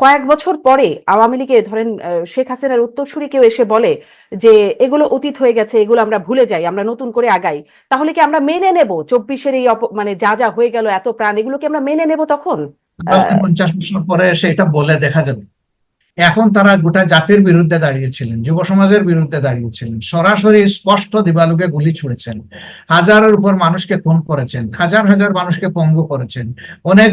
কয়েক বছর পরে আওয়ামী লীগে ধরেন শেখ হাসিনার উত্তরসূরি কেউ এসে বলে যে এগুলো অতীত হয়ে গেছে, এগুলো আমরা ভুলে যাই, আমরা নতুন করে আগাই, তাহলে কি আমরা মেনে নেব 24-এর এই মানে যা যা হয়ে গেল, এত প্রাণ, এগুলো কি আমরা মেনে নেব তখন? আপনি 50 বছর পরে এসে এটা বলে দেখা যাবে? এখন তারা গোটা জাতির বিরুদ্ধে দাঁড়িয়েছিলেন, যুব সমাজের বিরুদ্ধে দাঁড়িয়েছিলেন, সরাসরি স্পষ্ট দিবালোকে গুলি ছুড়েছেন, হাজারের উপর মানুষকে খুন করেছেন, হাজার হাজার মানুষকে পঙ্গু করেছেন, অনেক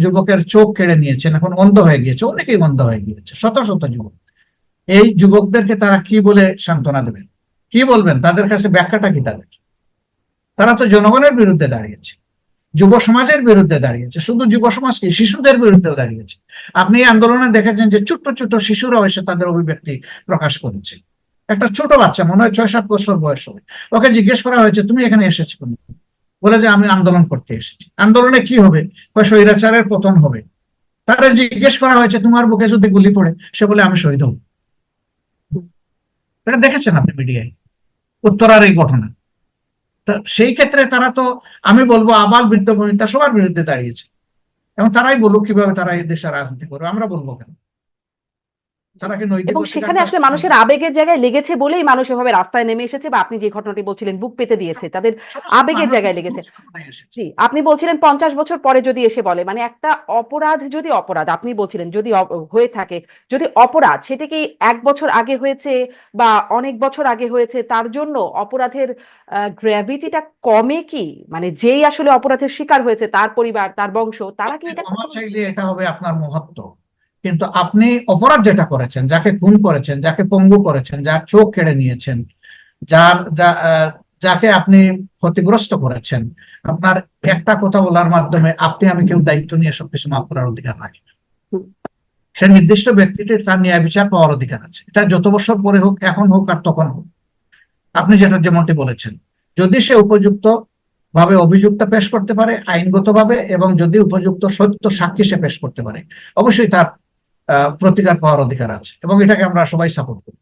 যুবকের চোখ কেড়ে নিয়েছেন, এখন অন্ধ হয়ে গিয়েছে, অনেকেই অন্ধ হয়ে গিয়েছে, শত শত যুবক। এই যুবকদেরকে তারা কি বলে সান্ত্বনা দেবেন? কি বলবেন? তাদের কাছে ব্যাখ্যাটা কি তাদের? তারা তো জনগণের বিরুদ্ধে দাঁড়িয়েছে, যুব সমাজের বিরুদ্ধে দাঁড়িয়েছে, শুধু যুব সমাজ কি, শিশুদের বিরুদ্ধেও দাঁড়িয়েছে। আপনি এই আন্দোলনে দেখেছেন যে ছোট্ট ছোট্ট শিশুরা এসে তাদের অভিব্যক্তি প্রকাশ করেছে। একটা ছোট বাচ্চা, মনে হয় 6-7 বছর বয়স হবে, ওকে জিজ্ঞেস করা হয়েছে তুমি এখানে এসেছো কেন? বলে যে আমি আন্দোলন করতে এসেছি। আন্দোলনে কি হবে? স্বৈরাচারের পতন হবে। তারা জিজ্ঞেস করা হয়েছে তোমার বুকে যদি গুলি পড়ে, সে বলে আমি শহীদ হব। এটা দেখেছেন আপনি মিডিয়ায়, উত্তরার এই ঘটনা। সেই ক্ষেত্রে তারা তো, আমি বলবো আবাল বৃদ্ধ বনিতা সবার বিরুদ্ধে দাঁড়িয়েছে, এবং তারাই বলুক কিভাবে তারা এই দেশে রাজনীতি করবে, আমরা বলবো কেন? তারা কি নৈতিক এবং সেখানে আসলে মানুষের আবেগের জায়গায় লেগেছে বলেই মানুষ এভাবে রাস্তায় নেমে এসেছে, বা আপনি যে ঘটনাটি বলছিলেন বুক পেতে দিয়েছে, তাদের আবেগের জায়গায় লেগেছে। জি, আপনি বলছিলেন 50 বছর পরে যদি এসে বলে, মানে একটা অপরাধ, যদি অপরাধ আপনি বলছিলেন যদি হয়ে থাকে, যদি অপরাধ সেটা কি 1 বছর আগে হয়েছে বা অনেক বছর আগে হয়েছে, তার জন্য অপরাধের গ্র্যাভিটিটা কমে কি? মানে যেই আসলে অপরাধের শিকার হয়েছে তার পরিবার, তার বংশ, তারা কি এটা চাইলে এটা হবে আপনার মহত্ব, কিন্তু আপনি অপরাধ যেটা করেছেন, যাকে খুন করেছেন, যাকে পঙ্গু করেছেন, যার চোখ কেড়ে নিয়েছেন, যার যাকে আপনি ক্ষতিগ্রস্ত করেছেন, আপনার একটা কথা বলার মাধ্যমে আপনি আমি কেউ দায়িত্ব নিয়ে সবকিছু মাফ করার অধিকার রাখি। সে নির্দিষ্ট ব্যক্তিটির তার ন্যায় বিচার পাওয়ার অধিকার আছে, এটা যত বছর পরে হোক, এখন হোক আর তখন হোক। আপনি যেটা যেমনটি বলেছেন, যদি সে উপযুক্ত ভাবে অভিযুক্ত পেশ করতে পারে আইনগতভাবে, এবং যদি উপযুক্ত সত্য সাক্ষী সে পেশ করতে পারে, অবশ্যই তার প্রতিকার পাওয়ার অধিকার আছে, এবং এটাকে আমরা সবাই সাপোর্ট করি।